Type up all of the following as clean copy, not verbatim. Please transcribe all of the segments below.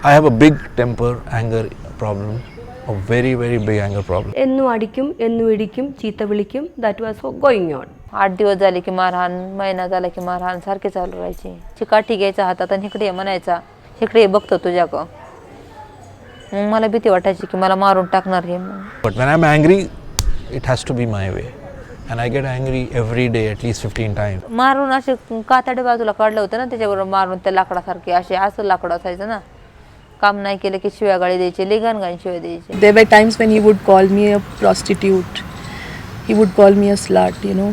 I have a big temper, anger problem, a very big anger problem. Ennu adikum, ennu idikum, cheeta vilikkum, that was going on. 8 दिवस झाले की मारहाण, महिना झाला की मारहाण सारखे चालू राहायची. चिकाटी घ्यायचा हातात आणि इकडे म्हणायचा, इकडे बघतो तुझ्याकडं. मग मला भीती वाटायची की मला मारून टाकणार हे. But when I'm angry, it has to be my way. And I get angry every day at least 15 times. मारून असे कातडे बाजूला काढलं होतं ना, त्याच्याबरोबर मारून त्या लाकडासारखे असं लाकड असायचं ना. काम नाही केलं की शिव्या गाळी द्यायचे, लेगान शिव्या द्यायचे. There were times when he would call me a prostitute. He would call me a slut, you know.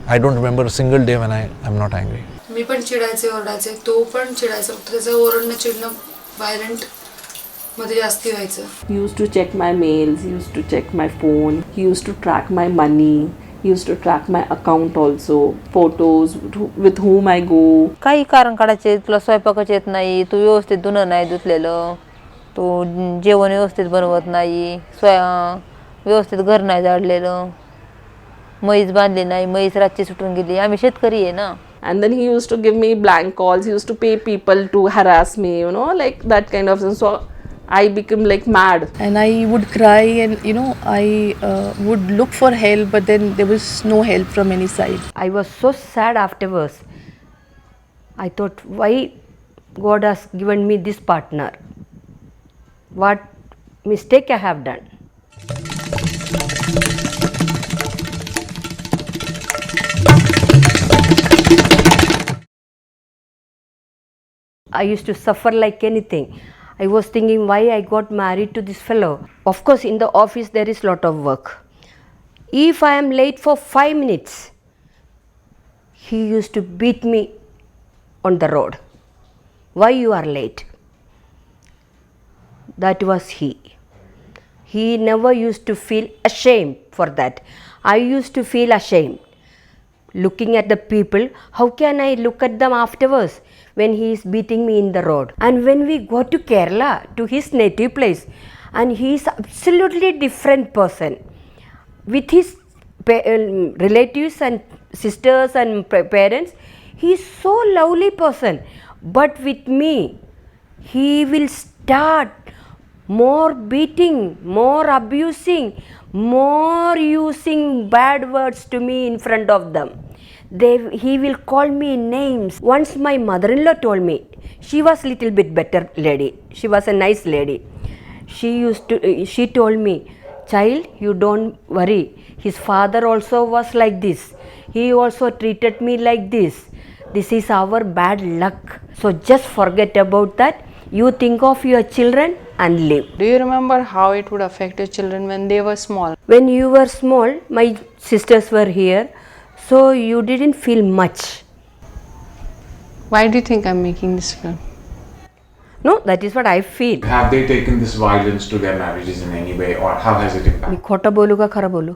I don't remember a single day when I'm not angry. मी पण चिडायचे ओरडायचे, तो पण चिडायचा, त्याचं ओरडणं चिडणं व्हायलेंट मध्ये जास्ती व्हायचं. He used to check my mails, he used to check my phone, he used to track my money, he used to track my account also, photos, with whom I go. काही कारण काढायचे, तुला स्वयंपाकच येत नाही, तू व्यवस्थित धुणं नाही धुतलेलं, तू जेवण व्यवस्थित बनवत नाही, व्यवस्थित घर नाही झाडलेलं, म्हैस बांधली नाही, म्हैस रातची सुटून गेली, आम्ही शेतकरी आहे ना. And then he used to give me blank calls, he used to pay people to harass me, you know, like that kind of thing. So I became like mad. And I would cry and, you know, I would look for help, but then there was no help from any side. I was so sad afterwards. I thought, why God has given me this partner? What mistake I have done? I used to suffer like anything. I was thinking why I got married to this fellow. Of course, in the office there is lot of work. If I am late for 5 minutes, he used to beat me on the road. Why you are late? That was he. He never used to feel ashamed for that. I used to feel ashamed. Looking at the people, how can I look at them afterwards when he is beating me in the road? And when we go to Kerala, to his native place, and he is absolutely different person. With his relatives and sisters and parents, he is so lovely person. But with me, he will start more beating, more abusing, more using bad words to me in front of them. He will call me names. Once my mother-in-law told me, she was little bit better lady, she was a nice lady. She told me, child, you don't worry, his father also was like this, he also treated me like this. This is our bad luck, so just forget about that. You think of your children and live. Do you remember how it would affect your children when they were small? When you were small, my sisters were here, so you didn't feel much. Why do you think I'm making this film? No, that is what I feel. Have they taken this violence to their marriages in any way, or how has it impacted? मैं खोटा बोलूँ का खरा बोलूँ?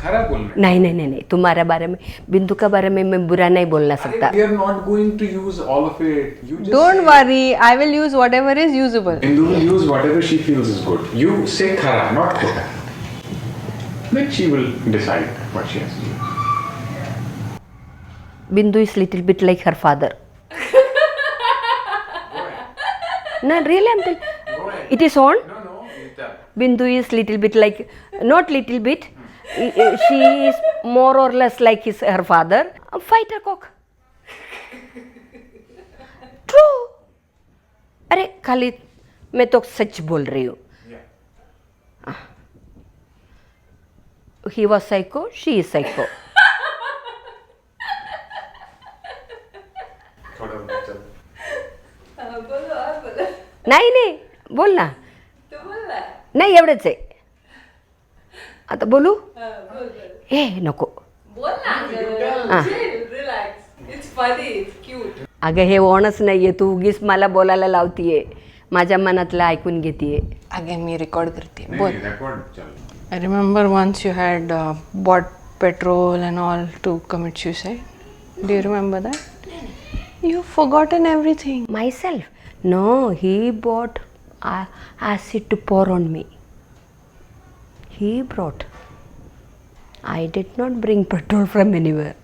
खरा बोलना. नहीं, तुम्हारे बारे में, बिंदु का बारे में मैं बुरा नहीं बोलना सकता. We are not going to use all of it. You just Don't say, worry, I will use whatever is usable. Bindu will use whatever she feels is good. You say khara, not khota. Then she will decide what she has to do. Bindu is little bit like her father. No, really, I'm telling. It is on. No, Bindu is little bit like, not little bit. She is more or less like her father. Fighter cock. True. अरे खाली मैं तो सच बोल रही हूँ. He was psycho, she is psycho. नहीं बोल ना. नाही एवढंच आहे. आता बोलू? ए नको. अगं हे ओणच नाहीये, तू उगीच मला बोलायला लावतीये, माझ्या मनातलं ऐकून घेतीये. Again, me record करते. बोल. I remember once you had bought petrol and all to commit suicide. Do you remember that? You've forgotten everything. Myself? No, he bought acid to pour on me. He brought. I did not bring petrol from anywhere.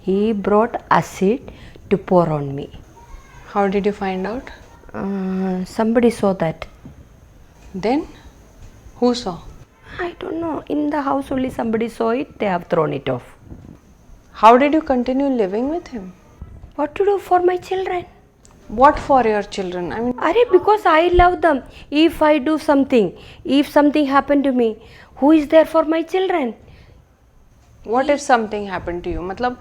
He brought acid to pour on me. How did you find out? Somebody saw that. Then? Who saw? I don't know. In the house only somebody saw it. They have thrown it off. How did you continue living with him? What to do for my children? What for your children? I mean, Because I love them. If I do something, if something happened to me, who is there for my children? what if something happened to you? Matlab,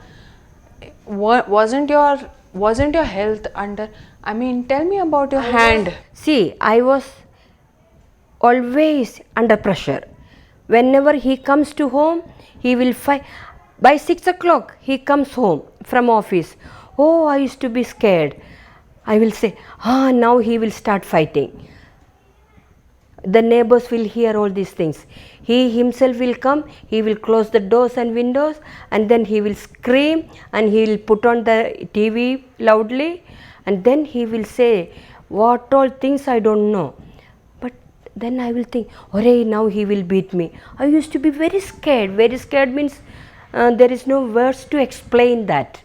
wasn't your health under? I mean, tell me about your hand. See, I was always under pressure. Whenever he comes to home, he will fight. By 6 o'clock, he comes home from office. Oh, I used to be scared. I will say, now he will start fighting. The neighbors will hear all these things. He himself will come, he will close the doors and windows, and then he will scream and he will put on the TV loudly, and then he will say what all things I don't know. But then I will think, "Hooray, now he will beat me." I used to be very scared. Very scared means there is no words to explain that.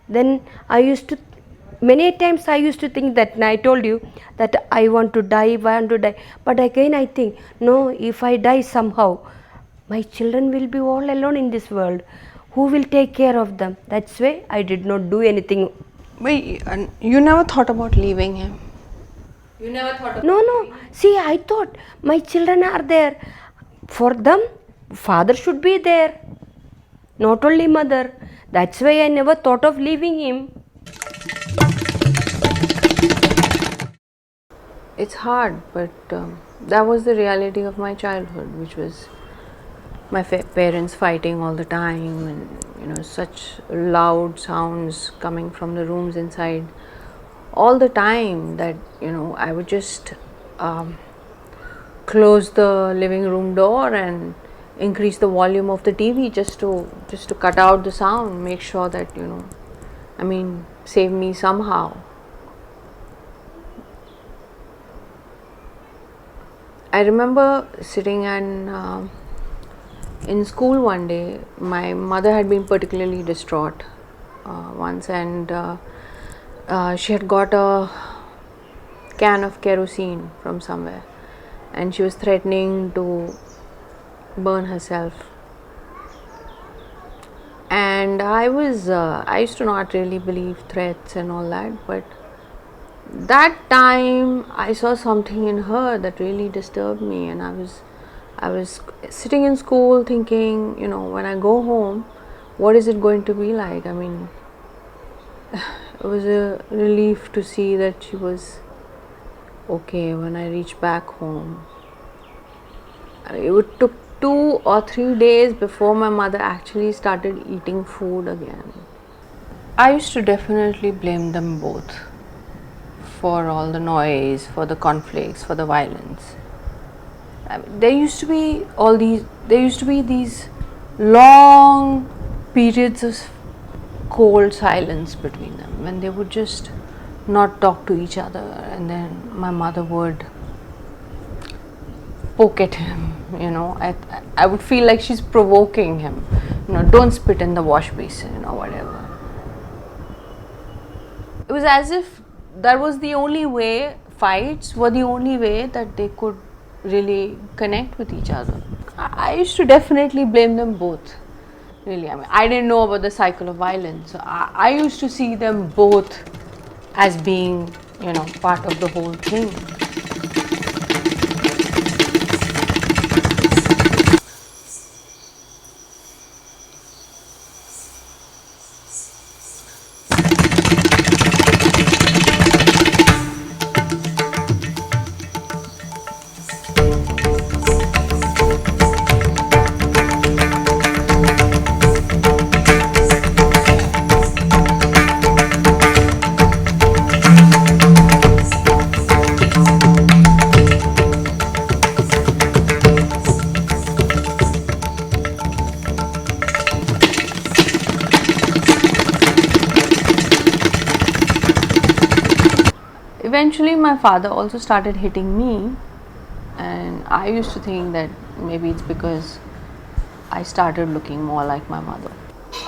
Then I used to, many times I used to think that, and I told you that I want to die. But again I think, no, if I die somehow, my children will be all alone in this world. Who will take care of them? That's why I did not do anything. Wait, you never thought about leaving him? No. See, I thought my children are there. For them, father should be there, not only mother. That's why I never thought of leaving him. It's hard, but that was the reality of my childhood, which was my parents fighting all the time, and such loud sounds coming from the rooms inside all the time that I would just close the living room door and increase the volume of the TV just to cut out the sound, make sure that save me somehow. I remember sitting in school one day. My mother had been particularly distraught once, and she had got a can of kerosene from somewhere, and she was threatening to burn herself. And I used to not really believe threats and all that, but that time I saw something in her that really disturbed me, and I was sitting in school thinking, when I go home, what is it going to be like? I mean, it was a relief to see that she was okay when I reached back home. It took 2 or 3 days before my mother actually started eating food again. I used to definitely blame them both for all the noise, for the conflicts, for the violence. There used to be these long periods of cold silence between them, when they would just not talk to each other, and then my mother would poke at him. I would feel like she's provoking him. Don't spit in the wash basin or whatever. It was as if that was the only way, fights were the only way that they could really connect with each other. I used to definitely blame them both. Really, I didn't know about the cycle of violence. So I used to see them both as being, part of the whole thing. Eventually my father also started hitting me, and I used to think that maybe it's because I started looking more like my mother.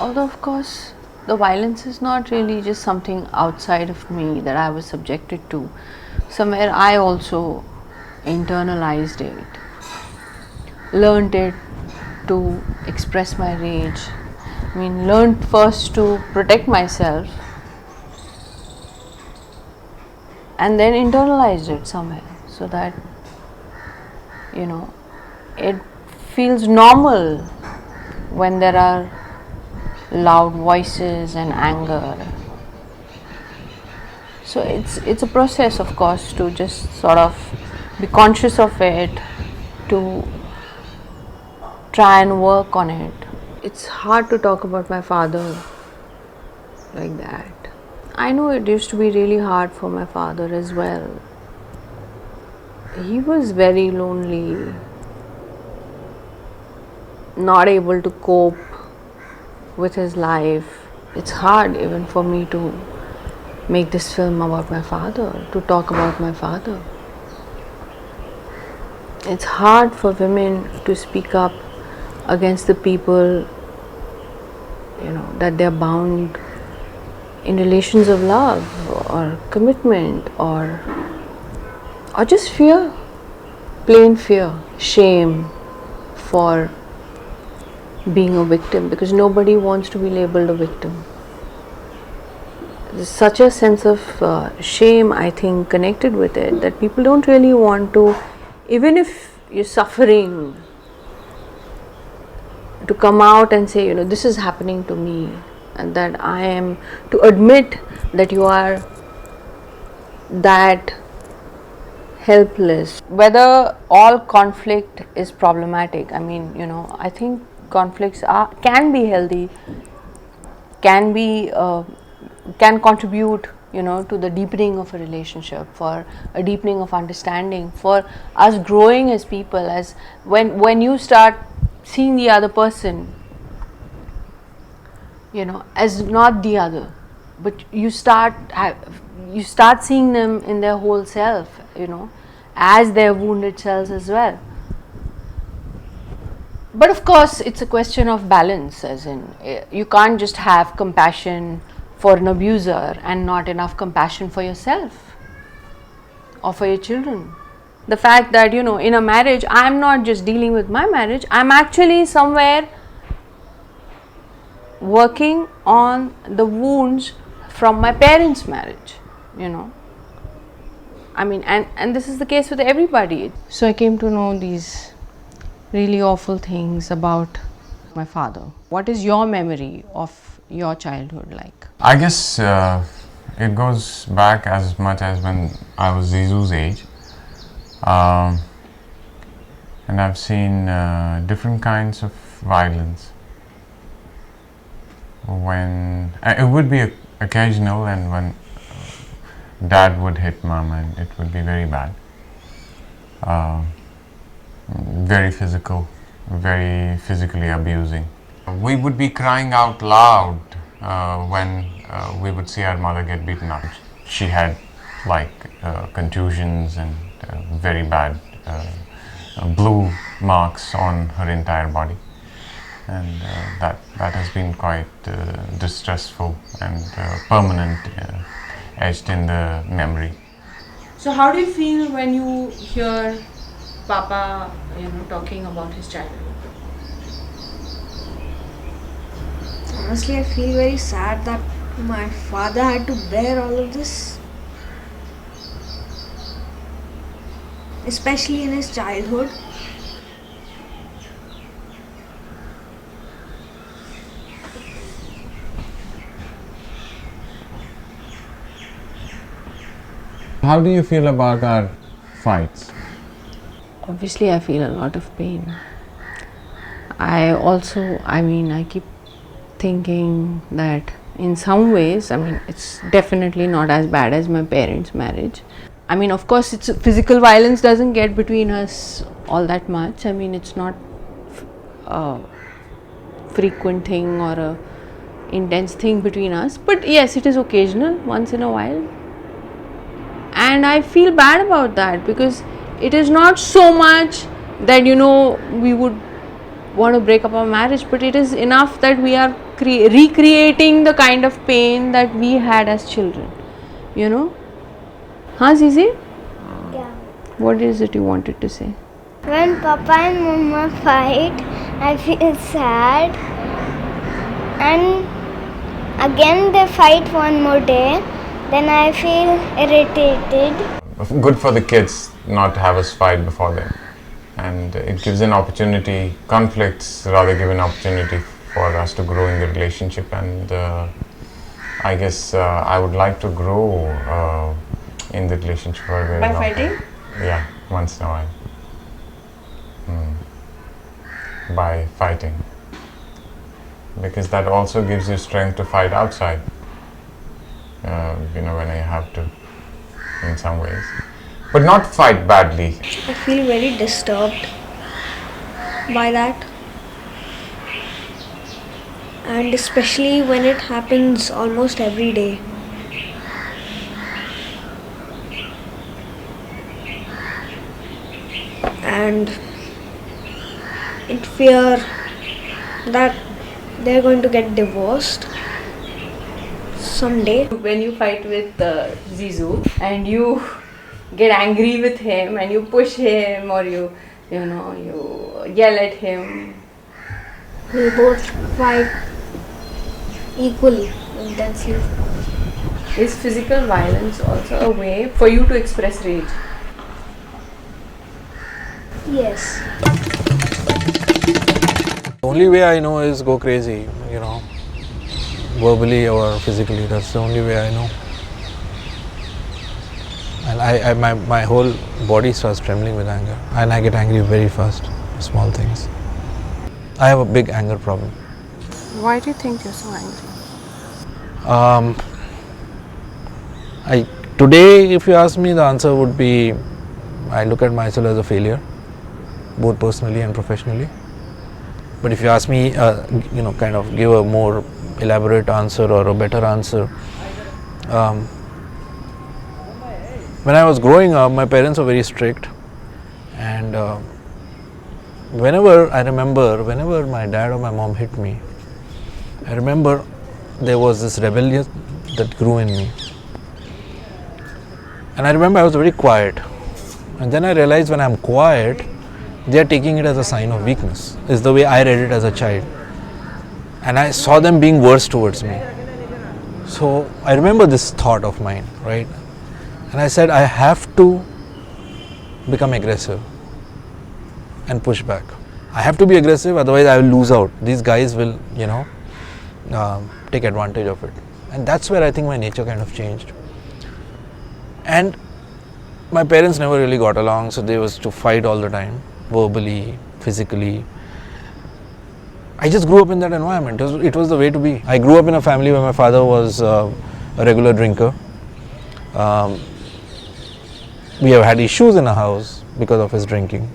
Although of course the violence is not really just something outside of me that I was subjected to. Somewhere I also internalized it, learned it to express my rage. I mean, learned first to protect myself and then internalized it somewhere so that, you know, it feels normal when there are loud voices and anger. So it's a process, of course, to just sort of be conscious of it, to try and work on it. It's hard to talk about my father like that. I know it used to be really hard for my father as well. He was very lonely, not able to cope with his life. It's hard even for me to make this film about my father, to talk about my father. It's hard for women to speak up against the people, you know, that they're bound in relations of love or commitment or just fear, plain fear, shame for being a victim, because nobody wants to be labeled a victim. There's such a sense of shame, I think, connected with it, that people don't really want to, even if you're suffering, to come out and say, you know, this is happening to me, and that I am, to admit that you are that helpless. Whether all conflict is problematic, I mean, you know, I think conflicts can be healthy, can be can contribute, you know, to the deepening of a relationship, for a deepening of understanding, for us growing as people. As when you start seeing the other person, you know, as not the other, but you start seeing them in their whole self, you know, as their wounded selves as well. But of course, it's a question of balance, as in, you can't just have compassion for an abuser and not enough compassion for yourself or for your children. The fact that, you know, in a marriage, I'm not just dealing with my marriage, I'm actually somewhere working on the wounds from my parents' marriage, you know. I mean, and this is the case with everybody. So I came to know these really awful things about my father. What is your memory of your childhood like? I guess it goes back as much as when I was Zisu's age. And I've seen different kinds of violence. When it would be occasional, and when dad would hit mom, and it would be very bad. Very physical, very physically abusing. We would be crying out loud when we would see our mother get beaten up. She had like contusions and very bad blue marks on her entire body, and that has been quite distressful and permanent, etched in the memory. So how do you feel when you hear Papa, you know, talking about his childhood? Honestly, I feel very sad that my father had to bear all of this, especially in his childhood. How do you feel about our fights? Obviously, I feel a lot of pain. I keep thinking that in some ways, I mean, it's definitely not as bad as my parents' marriage. I mean, of course, it's physical violence doesn't get between us all that much. I mean, it's not a frequent thing or a intense thing between us. But yes, it is occasional, once in a while. And I feel bad about that, because it is not so much that, you know, we would want to break up our marriage, but it is enough that we are recreating the kind of pain that we had as children, you know. Huh, Zizi? Yeah. What is it you wanted to say? When Papa and Mama fight, I feel sad. And again they fight one more day, then I feel irritated. Good for the kids not to have us fight before them, and it gives an opportunity, conflicts rather give an opportunity for us to grow in the relationship, and I guess I would like to grow in the relationship for a very long fighting? time. Yeah, once in a while. By fighting, because that also gives you strength to fight outside, you know, when you have to, in some ways, but not fight badly. I feel very disturbed by that. And especially when it happens almost every day. And in fear that they're going to get divorced someday. When you fight with Zizou and you get angry with him and you push him, or you yell at him, We both fight equally, intensely. is physical violence also a way for you to express rage? Yes. The only way I know is go crazy, you know, verbally or physically. That's the only way I know. And my whole body starts trembling with anger, and I get angry very fast, small things. I have a big anger problem. Why do you think you're so angry? Today, if you ask me, the answer would be I look at myself as a failure, both personally and professionally. But if you ask me, kind of give a more elaborate answer or a better answer, when I was growing up, my parents were very strict, and whenever my dad or my mom hit me, I remember there was this rebellion that grew in me. And I remember I was very quiet. And then I realized when I'm quiet, they are taking it as a sign of weakness, is the way I read it as a child. And I saw them being worse towards me. So I remember this thought of mine, right? And I said, I have to become aggressive and push back. I have to be aggressive, otherwise I will lose out. These guys will, take advantage of it. And that's where I think my nature kind of changed. And my parents never really got along, so they was to fight all the time, verbally, physically. I just grew up in that environment. It was the way to be. I grew up in a family where my father was a regular drinker. We have had issues in our house because of his drinking.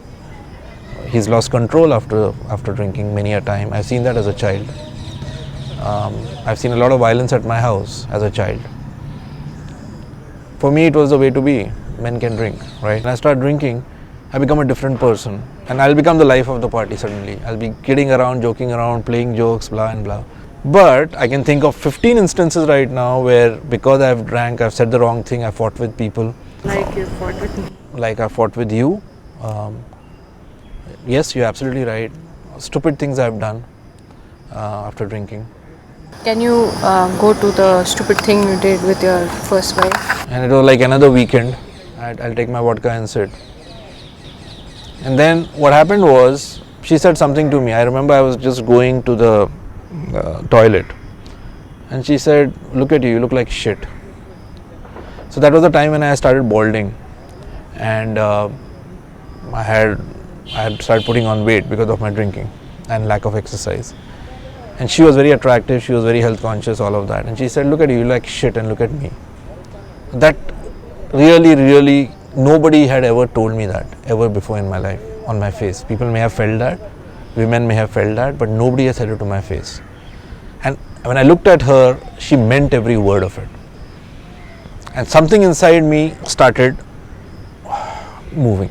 He's lost control after drinking many a time. I've seen that as a child. I've seen a lot of violence at my house as a child. For me, it was the way to be. Men can drink, right? When I start drinking, I become a different person, and I'll become the life of the party suddenly. I'll be kidding around, joking around, playing jokes, blah and blah. But I can think of 15 instances right now where, because I've drank, I've said the wrong thing, I fought with people. Like you fought with me. Like I fought with you. Yes, you're absolutely right. Stupid things I've done after drinking. Can you go to the stupid thing you did with your first wife? And it was like another weekend. I'll take my vodka and sit. And then what happened was, she said something to me. I remember I was just going to the toilet. And she said, look at you look like shit. So that was the time when I started balding. And I had started putting on weight because of my drinking and lack of exercise. And she was very attractive, she was very health conscious, all of that. And she said, look at you like shit and look at me. That really, nobody had ever told me that ever before in my life, on my face. People may have felt that, women may have felt that, but nobody has said it to my face. And when I looked at her, she meant every word of it. And something inside me started moving.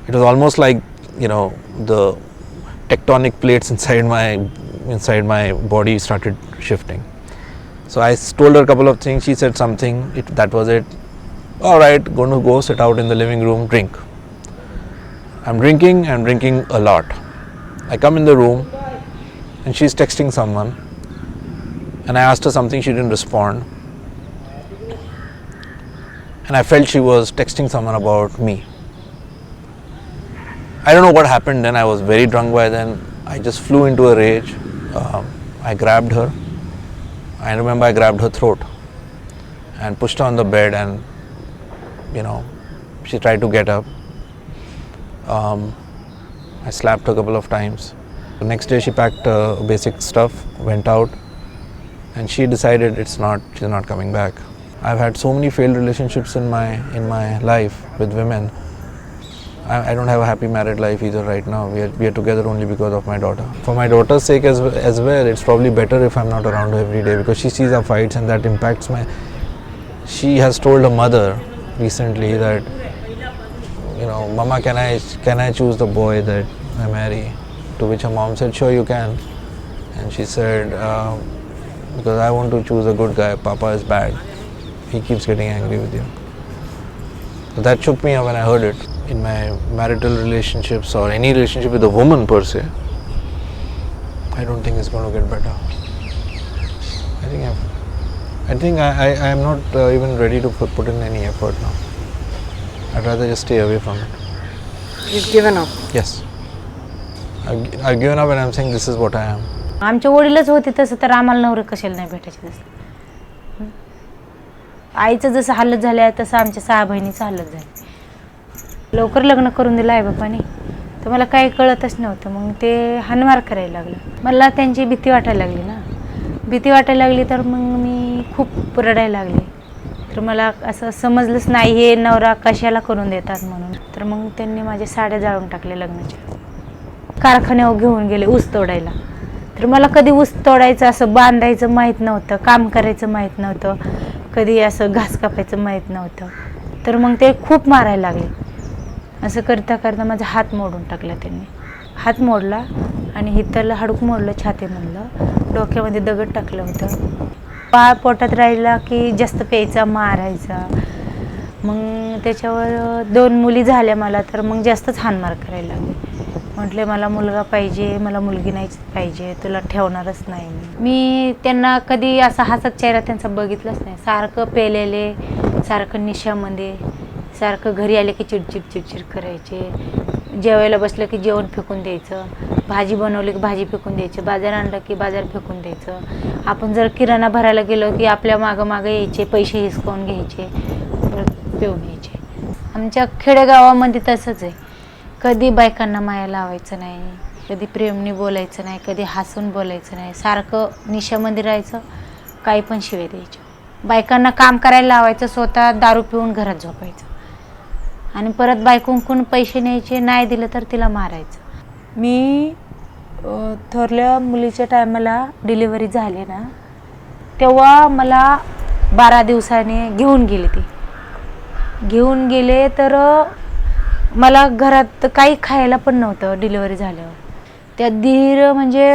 It was almost like, the tectonic plates inside my inside my body started shifting. So I told her a couple of things. She said something. That was it. All right, going to go sit out in the living room, drink. I'm drinking a lot. I come in the room and she's texting someone. And I asked her something, she didn't respond. And I felt she was texting someone about me. I don't know what happened then. I was very drunk by then. I just flew into a rage. I grabbed her. I remember I grabbed her throat and pushed her on the bed, and she tried to get up. I slapped her a couple of times. The next day she packed basic stuff, went out, and she decided she's not coming back. I've had so many failed relationships in my life with women. I don't have a happy married life either right now. We are together only because of my daughter. For my daughter's sake as well, it's probably better if I'm not around her every day, because she sees our fights and that impacts She has told her mother recently that, Mama, can I choose the boy that I marry? To which her mom said, sure you can. And she said, because I want to choose a good guy. Papa is bad. He keeps getting angry with you. So that shook me up when I heard it. In my marital relationships or any relationship with a woman per se, I don't think it's going to get better. I think I am not even ready to put in any effort now. I'd rather just stay away from it. You've given up? Yes. I've given up and I'm saying this is what I am. आमचे वडीलच होते तसं तर आम्हाला नवरे कशाला नाही भेटायचे तसं. आईचं जसं हालत झालं तसं आमच्या 6 बहिणीचं हालत झाली. लवकर लग्न करून दिलं आई बापाने, तर मला काही कळतच नव्हतं. मग ते हाणमार करायला लागलं. मला त्यांची भीती वाटायला लागली ना. भीती वाटायला लागली तर मग मी खूप रडायला लागले. तर मला असं समजलंच नाही हे नवरा कशाला करून देतात म्हणून. तर मग त्यांनी माझ्या साड्या जाळून टाकल्या लग्नाच्या. कारखान्यावर घेऊन गेले ऊस तोडायला. तर मला कधी ऊस तोडायचं असं बांधायचं माहीत नव्हतं, काम करायचं माहीत नव्हतं, कधी असं घास कापायचं माहीत नव्हतं. तर मग ते खूप मारायला लागले. असं करता करता माझा हात मोडून टाकला त्यांनी. हात मोडला आणि हिथलं हाडूक मोडलं छातीमधलं. डोक्यामध्ये दगड टाकलं होतं. पाय पोटात राहिला की जास्त प्यायचा, मारायचा. मग त्याच्यावर 2 मुली झाल्या मला, तर मग जास्तच हाणमार करायला लागले. म्हटले मला मुलगा पाहिजे, मला मुलगी नाहीच पाहिजे, तुला ठेवणारच नाही. मी त्यांना कधी असा हसत चेहरा त्यांचा बघितलाच नाही. सारखं पेलेले, सारखं निशामध्ये, सारखं घरी आले की चिडचिड करायचे. जेवायला बसलं की जेवण फेकून द्यायचं, भाजी बनवली की भाजी फेकून द्यायची, बाजार आणलं की बाजार फेकून द्यायचं. आपण जर किराणा भरायला गेलो की आपल्या मागं यायचे, पैसे हिसकावून घ्यायचे, परत पिऊन घ्यायचे. आमच्या खेडेगावामध्ये तसंच आहे. कधी बायकांना माया लावायचं नाही, कधी प्रेमने बोलायचं नाही, कधी हसून बोलायचं नाही. सारखं निशामध्ये राहायचं, काही पण शिवे द्यायचे. बायकांना काम करायला लावायचं, स्वतः दारू पिऊन घरात झोपायचं. आणि परत बायकोंकडून पैसे न्यायचे, नाही दिलं तर तिला मारायचं. मी थोरल्या मुलीच्या टायमाला डिलिव्हरी झाली ना, तेव्हा मला 12 दिवसाने घेऊन गेले. ते घेऊन गेले तर मला घरात काही खायला पण नव्हतं डिलिव्हरी झाल्यावर. त्या धीर म्हणजे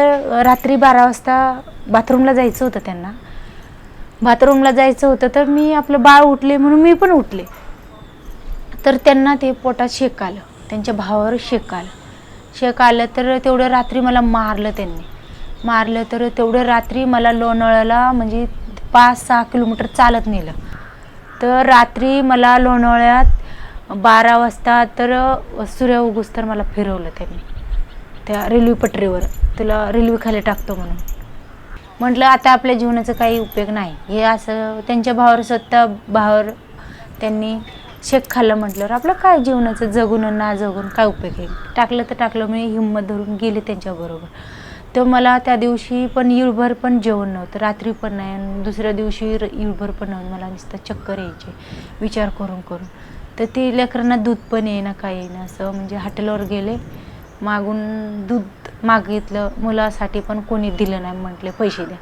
रात्री 12 वाजता बाथरूमला जायचं होतं त्यांना. बाथरूमला जायचं होतं तर मी आपलं बाळ उठले म्हणून मी पण उठले. तर त्यांना ते पोटात शेक आलं, त्यांच्या भावावर शेक आलं तर तेवढं रात्री मला मारलं त्यांनी. मारलं तर तेवढं रात्री मला लोणावळ्याला म्हणजे 5-6 किलोमीटर चालत नेलं. तर रात्री मला लोणावळ्यात 12 वाजता तर सूर्य उगूस तर मला फिरवलं त्यांनी त्या रेल्वे पटरीवर. तुला रेल्वे खाली टाकतो म्हणून. म्हटलं आता आपल्या जीवनाचा काही उपयोग नाही. हे असं त्यांच्या भावावर, स्वतः भावावर त्यांनी शेक खाल्लं म्हटल्यावर आपलं काय जीवनाचं जगून ना जगून काय उपयोग आहे. टाकलं तर टाकलं. मी हिंमत धरून गेले त्यांच्याबरोबर. तर मला त्या दिवशी पण इळभर पण जेवण नव्हतं, रात्री पण नाही, आणि दुसऱ्या दिवशी इळभर पण नव्हतं. मला नुसतं चक्कर यायचे विचार करून. तर ते लेकरांना दूध पण येईना, काय येईना. असं म्हणजे हॉटेलवर गेले, मागून दूध मागितलं मुलासाठी, पण कोणी दिलं नाही. म्हटले पैसे द्या.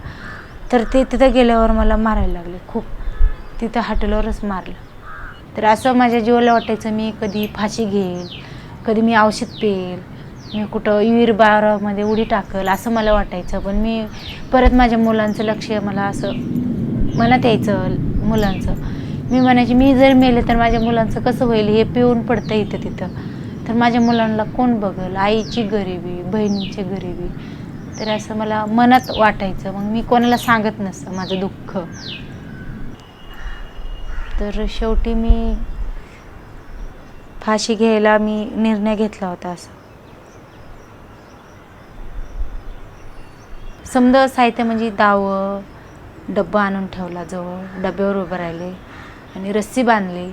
तर ते तिथं गेल्यावर मला मारायला लागले खूप. तिथं हॉटेलवरच मारलं. तर असं माझ्या जीवाला वाटायचं मी कधी फाशी घेईल, कधी मी औषध पेल, मी कुठं विहीर बारामध्ये उडी टाकल असं मला वाटायचं. पण मी परत माझ्या मुलांचं लक्ष मला असं मनात यायचं मुलांचं. मी म्हणायची मी जर मेले तर माझ्या मुलांचं कसं होईल, हे पिऊन पडतं इथं तिथं तर माझ्या मुलांना कोण बघल, आईची गरिबी, बहिणीची गरिबी. तर असं मला मनात वाटायचं. मग मी कोणाला सांगत नसतं माझं दुःख. तर शेवटी मी फाशी घ्यायला मी निर्णय घेतला होता. असं समजा साहित्य म्हणजे दावं, डब्बा आणून ठेवला जवळ, डब्यावर उभं राहिले आणि रस्सी बांधली.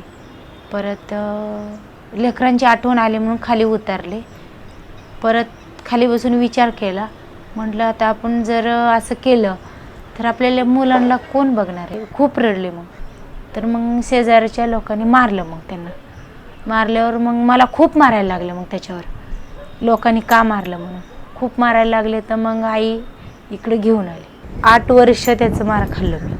परत लेकरांची आठवण आली म्हणून खाली उतरले. परत खाली बसून विचार केला. म्हटलं आता आपण जर असं केलं तर आपल्याला मुलांना कोण बघणार आहे. खूप रडले. मग तर मग शेजारच्या लोकांनी मारलं. मग त्यांना मारल्यावर मग मला खूप मारायला लागलं. मग त्याच्यावर लोकांनी का मारलं म्हणून खूप मारायला लागले. तर मग आई इकडे घेऊन आली. 8 वर्ष त्याचं मार खाल्लं मी.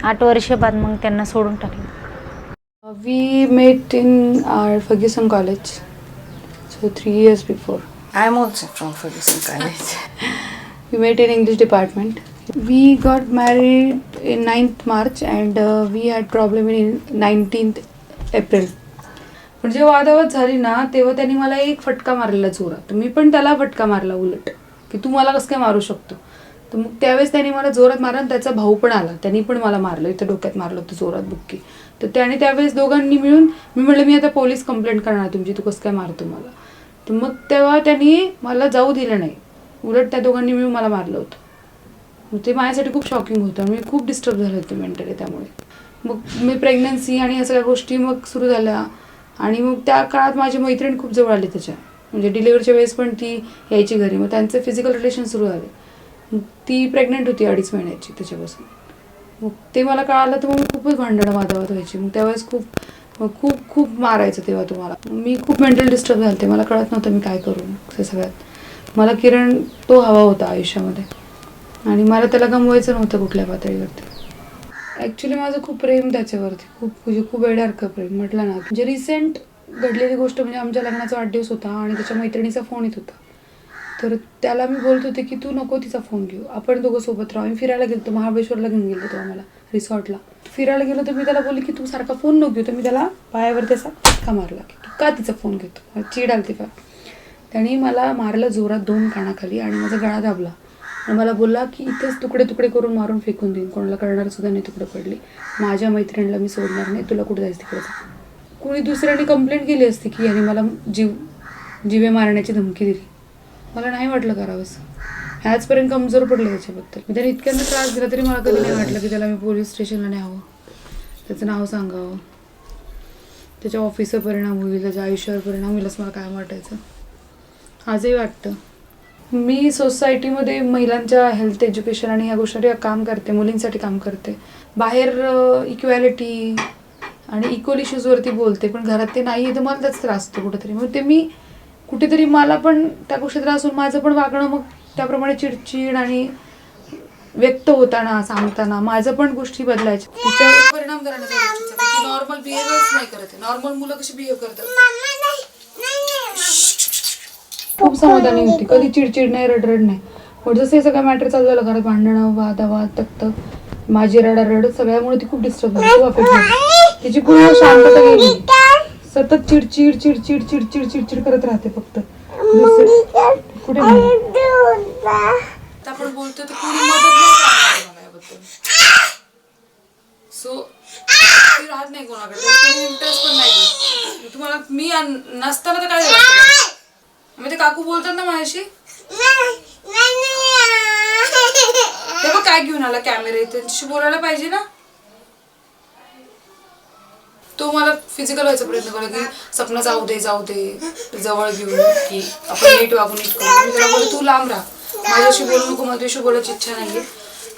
8 वर्ष बाद मग त्यांना सोडून टाकलं. We met in our Ferguson college, so 3 years before. I'm also from Ferguson College. We met in English department. We got married in 9th March and we had problem in 19th April. पण जेव्हा वादावाद झाली ना तेव्हा त्यांनी मला एक फटका मारलेला जोरात. मी पण त्याला फटका मारला उलट की तू मला कसं काय मारू शकतो. तर मग त्यावेळेस त्यांनी मला जोरात मारला आणि त्याचा भाऊ पण आला. त्यांनी पण मला मारलं, इथं डोक्यात मारलं होतं जोरात बुक्की. तर त्याने त्यावेळेस दोघांनी मिळून मी म्हटलं मी आता पोलीस कंप्लेंट करणार तुमची, तू कसं काय मारतो मला. तर मग तेव्हा त्यांनी मला जाऊ दिलं नाही, उलट त्या दोघांनी मिळून मला मारलं होतं. मग ते माझ्यासाठी खूप शॉकिंग होतं. मी खूप डिस्टर्ब झाले होते मेंटली. त्यामुळे मग मी प्रेग्नन्सी आणि ह्या सगळ्या गोष्टी मग सुरू झाल्या. आणि मग त्या काळात माझी मैत्रीण खूप जवळ आली त्याच्या, म्हणजे डिलिव्हरीच्या वेळेस पण ती यायची घरी. मग त्यांचे फिजिकल रिलेशन सुरू झाले. मग ती प्रेग्नेंट होती 2.5 महिन्याची त्याच्यापासून. मग ते मला कळालं तर मग खूपच भांडणं वादावाद व्हायची. मग त्यावेळेस खूप खूप मारायचं तेव्हा तुम्हाला. मी खूप मेंटल डिस्टर्ब झाले. मला कळत नव्हतं मी काय करू. ते सगळ्यात मला किरण तो हवा होता आयुष्यामध्ये आणि मला त्याला गमवायचं नव्हतं कुठल्या पातळीवरती. ॲक्च्युली माझं खूप प्रेम त्याच्यावरती, खूप वेड्यासारखं प्रेम म्हटलं ना. म्हणजे रिसेंट घडलेली गोष्ट म्हणजे आमच्या लग्नाचा वाढदिवस होता आणि त्याच्या मैत्रिणीचा फोन येत होता. तर त्याला मी बोलत होते की तू नको तिचा फोन घेऊ, आपण दोघं सोबत राहू. आम्ही फिरायला गेलो, महाबळेश्वरला घेऊन गेलो तो आम्हाला रिसॉर्टला फिरायला गेलो. तर मी त्याला बोलले की तू सारखा फोन नको घेऊ. तर मी त्याला पायावरती असा फटका मारला की तू का तिचा फोन घेतो, चिड आली फार. त्याने मला मारलं जोरात 2 कानाखाली आणि माझा गळा दाबला आणि मला बोलला की इथेच तुकडे तुकडे करून मारून फेकून देईन, कोणाला कळणार सुद्धा नाही तुकडे पडले. माझ्या मैत्रिणीला मी सोडणार नाही, तुला कुठे जायचं तिकडे जा. कोणी दुसऱ्याने कंप्लेंट केली असती की याने मला जीवे मारण्याची धमकी दिली. मला नाही वाटलं करावंसं. ह्याचपर्यंत कमजोर पडले त्याच्याबद्दल. मी त्याने इतक्यांदा त्रास दिला तरी मला कधी नाही वाटलं की त्याला मी पोलीस स्टेशनला न्यावं, त्याचं नाव सांगावं, त्याच्या ऑफिसवर परिणाम होईल, त्याच्या आयुष्यावर परिणाम होईल असं मला काय वाटायचं. आजही वाटतं. मी सोसायटीमध्ये महिलांच्या हेल्थ एज्युकेशन आणि ह्या गोष्टी काम करते, मुलींसाठी काम करते. बाहेर इक्वॅलिटी आणि इक्वल इश्यूजवरती बोलते, पण घरात ते नाही आहे तर मला त्याच त्रास होतो कुठेतरी. मग ते मी कुठेतरी मला पण त्या गोष्टी त्रास होऊन माझं पण वागणं मग त्याप्रमाणे चिडचिड आणि व्यक्त होताना सांगताना माझं पण गोष्टी बदलायच्या. तिच्यावर परिणाम करण्याच्या गोष्टीचा ती नॉर्मल बिहेवियरच नाही करत आहे. नॉर्मल मुलं कशी बिहेव करतात. खूप समाधानी होती, कधी चिडचिड नाही, रडरड नाही. पण जसं हे सगळं मॅटर चालू झालं घरात, भांडणं वादावाद तक माझी रडारड सगळ्यामुळे ती खूप डिस्टर्ब झाली, खूप अफेक्ट झाली. तिची पूर्ण शांतता गेली. सतत चिडचिड चिडचिड चिडचिड चिडचिड करत राहते फक्त. कुठे आपण बोलतोय तर कोणी मदत नाही करणार मला याबद्दल. सो ती राहत नाही कोणाकडे, कोणी इंटरेस्ट पण नाही. तुम्हाला मी नसताना तर काय झालं. मग ते काकू बोलतात ना माझ्याशी, तेव्हा काय घेऊन आला कॅमेरा, त्यांच्याशी बोलायला पाहिजे ना. तो मला फिजिकल व्हायचा प्रयत्न करतो की सपना जाऊ दे जवळ घेऊन की आपण नीट वागू, नीट करू. मी त्याला बोलले तू लांब राहा, माझ्याशी बोलू नको, मला तुझ्याशी बोलायची इच्छा नाहीये,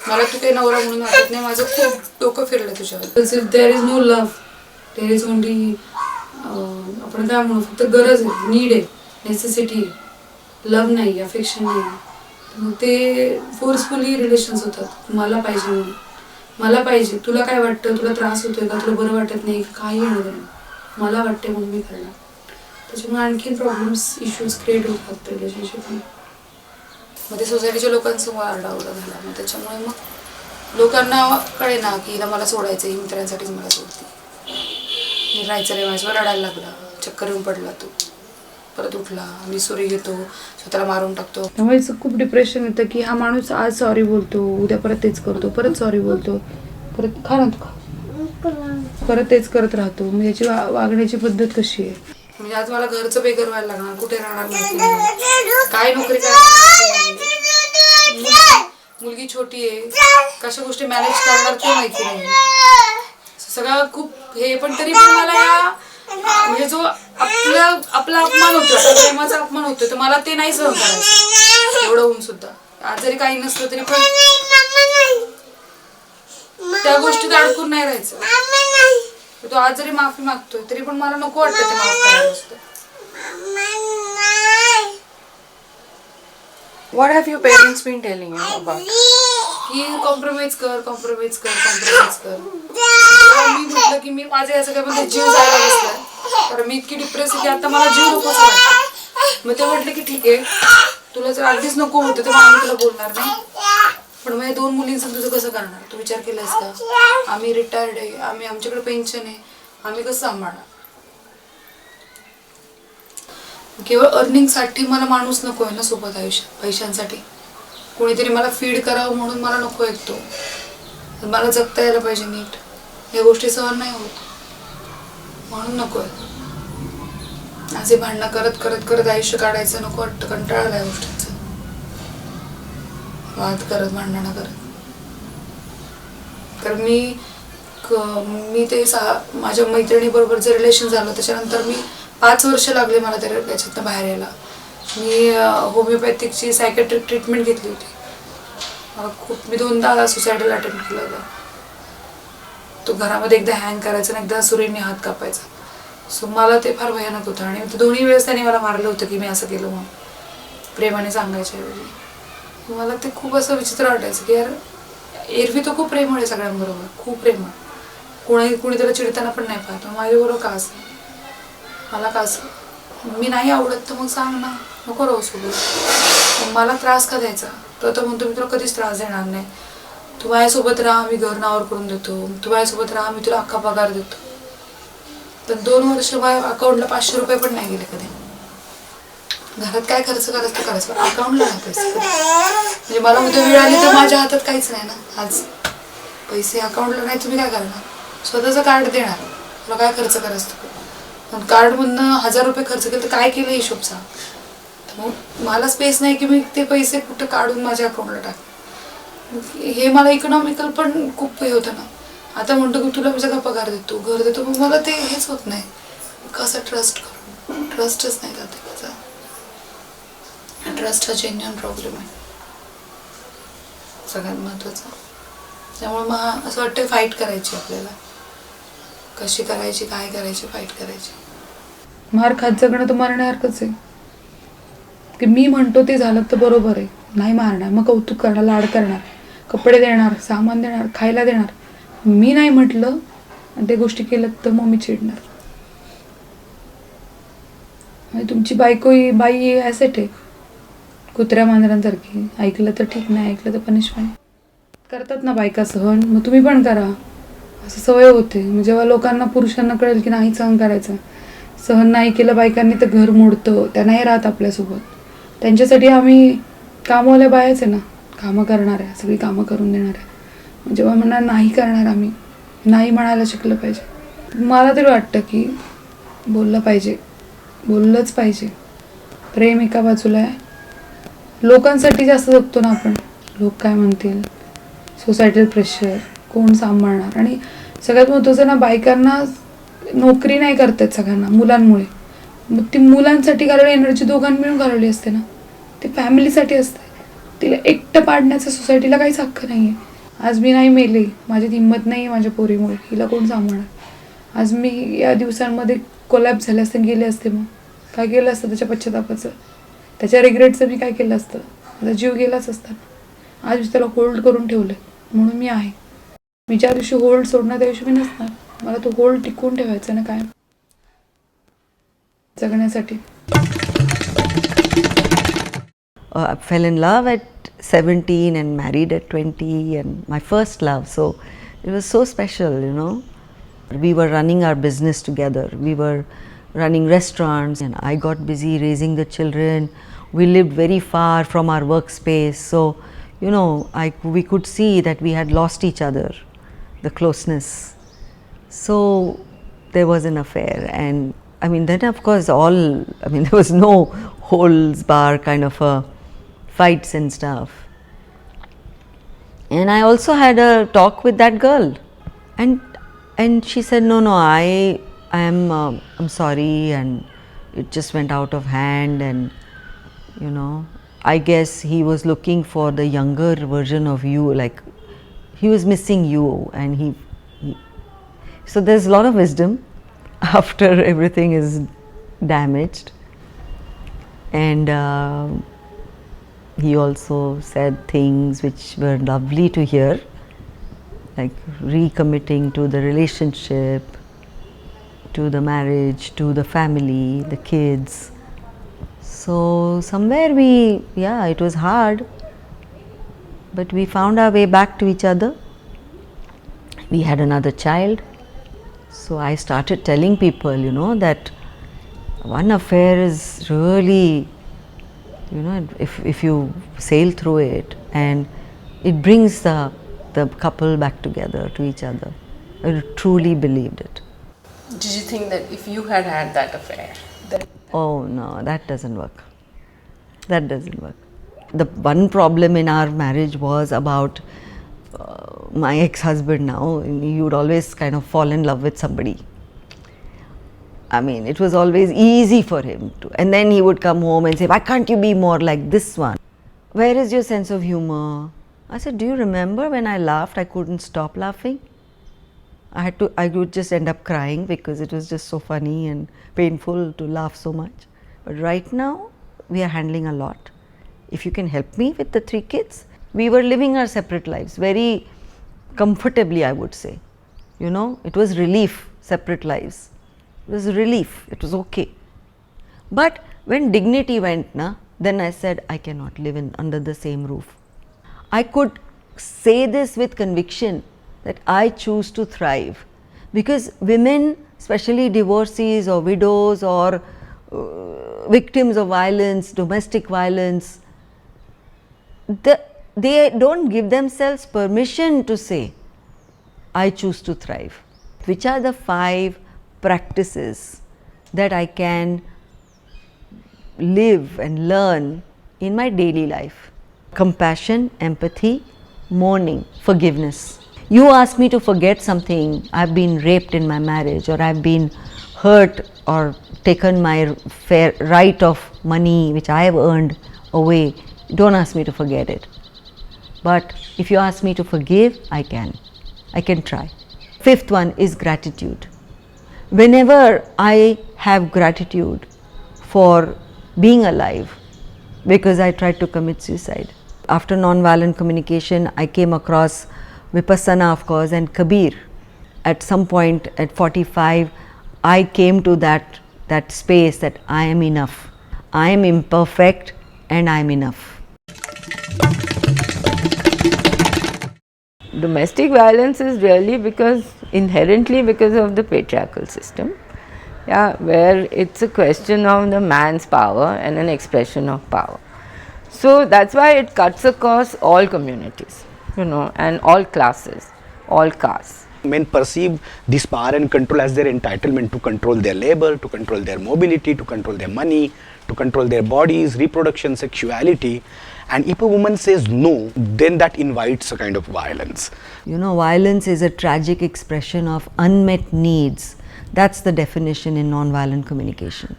मला तू काही नवरा म्हणून वाटत नाही. माझं खूप डोकं फिरलं तुझ्यावर. There is no love, there is only आपण काय म्हणू, फक्त गरज आहे, नीड आहे, नेसेसिटी. लव्ह नाही, अफेक्शन नाही. मग ते फोर्सफुली रिलेशन्स होतात. मला पाहिजे म्हणून, मला पाहिजे, तुला काय वाटतं, तुला त्रास होतोय का, तुला बरं वाटत नाही, काही येणार नाही, मला वाटते मग मी करणार. त्याच्यामुळे आणखीन प्रॉब्लेम्स इश्यूज क्रिएट होतात रिलेशनशिपमध्ये. मग ते सोसायटीच्या लोकांसमोर आरडाओरडा झाला. मग त्याच्यामुळे मग लोकांना कळेना की हिला मला सोडायचं, ही मित्रांसाठीच मला सोडते. मी राहायचं नाही माझ्यावर, रडायला लागला, चक्कर येऊन पडला तो, परत उठला, मी सुरी घेतो, स्वतःला मारून टाकतो. त्यामुळे खूप डिप्रेशन येतं की हा माणूस आज सॉरी बोलतो, उद्या परत तेच करतो, परत सॉरी बोलतो, परत खा ना तू परत तेच करत राहतो. मग याची वागण्याची पद्धत कशी आहे? म्हणजे आज मला घरचं बेघर व्हायला लागणार, कुठे राहणार माहिती नाही, काय नोकरी करणार, मुलगी छोटी आहे, कशा गोष्टी मॅनेज करणार ते माहिती नाही. सगळं खूप हे, पण तरी पण मला या म्हणजे जो आपला अपमान होतो, प्रेमाचा अपमान होतो, तर मला ते नाही सहन करायचं. एवढं होऊन सुद्धा आज जरी काही नसलं तरी पण त्या गोष्टीत अडकून नाही राहायचं. तो आज जरी माफी मागतोय तरी पण मला नको वाटतं ते माफ करायला असतं. What have your parents been telling you about? की कॉम्प्रोमाइज कर, कॉम्प्रोमाइज कर, कॉम्प्रोमाइज कर. मी म्हटलं की मी माझ्या या सगळ्यामध्ये जीव जायला बसलाय, कारण मी इतकी डिप्रेस आहे की आता मला जीव नकोच वाटतं. मग ते म्हटलं की ठीक आहे, तुला जर अगदीच नको होतं तर मग आम्ही तुला बोलणार नाही, पण मग 2 मुलींचं तुझं कसं करणार? तू विचार केलास का? आम्ही रिटायर्ड आहे, आमच्याकडे पेन्शन आहे, आम्ही कसं सांभाळणार? केवळ अर्निंगसाठी मला माणूस नको आहे ना सोबत आयुष्यात, पैशांसाठी. कोणीतरी मला फीड करावं म्हणून मला नको आहे तो. मला जगता यायला पाहिजे नीट, या गोष्टी सहन नाही होत म्हणून नको आहे. असे भांडणं करत करत करत आयुष्य काढायचं नको वाटतं, कंटाळा आला या गोष्टींचा. वाद करत, भांडणं करत. कारण मी ते माझ्या मैत्रिणीबरोबर जे रिलेशन झालं त्याच्यानंतर मी 5 वर्ष लागले मला त्याच्यातनं बाहेर यायला. मी होमिओपॅथिकची सायकॅट्रिक ट्रीटमेंट घेतली होती. मी 2दा सुसायडल अटेम्प्ट केला होता. तो घरामध्ये एकदा हँग करायचा आणि एकदा सुरीने हात कापायचा. सो मला ते फार भयानक होतं. आणि दोन्ही वेळेस त्याने मला मारलं होतं की मी असं केलं म्हणून, प्रेमाने सांगायच्या ऐवजी. मला ते खूप असं विचित्र वाटायचं की यार, एरवी तो खूप प्रेमळ आहे सगळ्यांबरोबर, खूप प्रेमळ. कोणी त्याला चिडताना पण नाही पाहत. माझ्याबरोबर का असं, मला का असं? मी नाही आवडत तर मग सांग ना, नको राहू सोबत. मला त्रास का द्यायचा? तो म्हणतो मी तुला कधीच त्रास देणार नाही, तू माझ्यासोबत राहा, मी घर नावावर करून देतो, तू माझ्यासोबत राहा, मी तुला अख्खा पगार देतो. तर 2 वर्ष माझ्या अकाउंटला 500 रुपये पण नाही गेले कधी. घरात काय खर्च करायचं तर करायचं, अकाउंटला नाही पैसे. म्हणजे मला उद्या वेळ आली तर माझ्या हातात काहीच नाही ना. आज पैसे अकाउंटला नाही, तुम्ही काय करणार? स्वतःचं कार्ड देणार, तुला काय खर्च करायचं. पण कार्डमधनं 1000 रुपये खर्च केले तर काय केलं हिशोब सांग. मग मला स्पेस नाही की मी ते पैसे कुठं काढून माझ्या अकाउंटला टाक. हे मला इकॉनॉमिकल पण खूप हे होतं ना. आता म्हणतो की तुला मी सगळा पगार देतो, घर देतो, मग मला ते हेच होत नाही. कसं ट्रस्ट करू? ट्रस्टच नाही जात त्याचा. ट्रस्ट हा जेन्युइन प्रॉब्लेम आहे सगळ्यात महत्त्वाचा. त्यामुळे मग असं वाटतं फाईट करायची आपल्याला, कशी करायची, काय करायची, फाईट करायची. मार खात जगणं तर मरण्यासारखंच आहे. की मी म्हणतो ते झालं तर बरोबर आहे, नाही मारणार, मग कौतुक करणार, लाड करणार, कपडे देणार, सामान देणार, खायला देणार. मी नाही म्हटलं आणि ते गोष्टी केलं तर मग मी चिडणार. म्हणजे तुमची बाई ॲसेट आहे, कुत्र्या मांजरांसारखी. ऐकलं तर ठीक, नाही ऐकलं तर पनिशमेंट करतात ना बायका सहन, मग तुम्ही पण करा. असं सवय होते. मग जेव्हा लोकांना, पुरुषांना कळेल की नाही सहन करायचं, सहन नाही केलं बायकांनी तर घर मोडतं, त्या नाही राहत आपल्यासोबत. त्यांच्यासाठी आम्ही कामवाल्या बायाच आहे ना, कामं करणाऱ्या, सगळी कामं करून देणाऱ्या. जेव्हा म्हणणार नाही करणार, आम्ही नाही म्हणायला शिकलं पाहिजे. मला तरी वाटतं की बोललं पाहिजे, बोललंच पाहिजे. प्रेम एका बाजूला आहे, लोकांसाठी जास्त जगतो ना आपण. लोक काय म्हणतील, सोसायटल प्रेशर, कोण सांभाळणार. आणि सगळ्यात महत्त्वाचं ना, बायकांना नोकरी नाही करतात सगळ्यांना मुलांमुळे. मग ती मुलांसाठी घालवली एनर्जी दोघांनी मिळून घालवली असते ना, ती फॅमिलीसाठी असते. तिला एकटं पाडण्याचं सोसायटीला काहीच हक्क नाही आहे. आज मी नाही मेले, माझ्यात हिंमत नाही आहे माझ्या पोरीमुळे, हिला कोण सांभाळणार. आज मी या दिवसांमध्ये कोलॅप्स झाले असते, गेले असते, मग काय केलं असतं त्याच्या पश्चातापाचं, त्याच्या रिग्रेटचं मी काय केलं असतं. माझा जीव गेलाच असता. आज मी त्याला होल्ड करून ठेवलं म्हणून मी आहे. मी ज्या दिवशी होल्ड सोडणार त्या दिवशी मी नसणार. मला तो होल्ड टिकवून ठेवायचा ना काय. जगण्यासाठी. I fell in love at 17 and married at 20, and my first love, so it was so special, you know. We were running our business together, we were running restaurants, and I got busy raising the children. We lived very far from our workspace, so you know, we could see that we had lost each other, the closeness. So there was an affair, and I mean, then of course there was no holds bar kind of fights and stuff. And I also had a talk with that girl, and she said, no, I'm sorry, and it just went out of hand, and you know, I guess he was looking for the younger version of you, like he was missing you, and he so there's a lot of wisdom after everything is damaged. And he also said things which were lovely to hear, like recommitting to the relationship, to the marriage, to the family, the kids. So somewhere it was hard, but we found our way back to each other. We had another child. So I started telling people, you know, that one affair is really, you know, if you sail through it, and it brings the couple back together to each other. I truly believed it. Did you think that if you had had that affair, that... Oh no, that doesn't work. That doesn't work. The one problem in our marriage was about my ex-husband now. He would always kind of fall in love with somebody. I mean, it was always easy for him to, and then he would come home and say, why can't you be more like this one? Where is your sense of humor? I said, do you remember when I laughed, I couldn't stop laughing? I would just end up crying because it was just so funny and painful to laugh so much. But right now, we are handling a lot. If you can help me with the 3 kids, we were living our separate lives very comfortably, I would say. You know, it was relief, separate lives. It was relief, it was okay. But when dignity went, then I said, I cannot live under the same roof. I could say this with conviction that I choose to thrive, because women, especially divorcees or widows or victims of violence, domestic violence, they don't give themselves permission to say, I choose to thrive. Which are the 5 practices that I can live and learn in my daily life? Compassion, empathy, mourning, forgiveness. You ask me to forget something, I've been raped in my marriage, or I've been hurt or taken my fair right of money which I have earned away. Don't ask me to forget it. But if you ask me to forgive, I can try. 5th one is gratitude. Whenever I have gratitude for being alive, because I tried to commit suicide. After non-violent communication, I came across Vipassana, of course, and Kabir. At some point at 45, I came to that space that I am enough. I am imperfect and I am enough. Domestic violence is really inherently because of the patriarchal system, where it's a question of the man's power and an expression of power. So that's why it cuts across all communities, you know, and all classes, all castes. Men perceive this power and control as their entitlement to control their labor, to control their mobility, to control their money, to control their bodies, reproduction, sexuality. And if a woman says no, then that invites a kind of violence. You know, violence is a tragic expression of unmet needs. That's the definition in non-violent communication.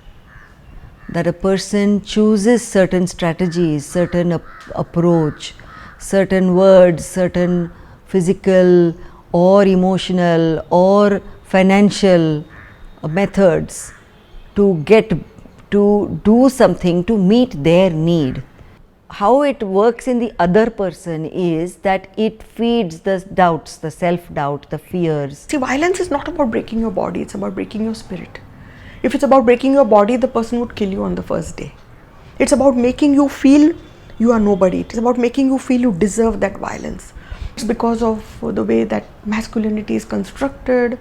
That a person chooses certain strategies, certain approach, certain words, certain physical or emotional or financial methods to do something to meet their need. How it works in the other person is that it feeds the doubts, the self-doubt, the fears. See, violence is not about breaking your body, it's about breaking your spirit. If it's about breaking your body, the person would kill you on the first day. It's about making you feel you are nobody. It's about making you feel you deserve that violence. It's because of the way that masculinity is constructed.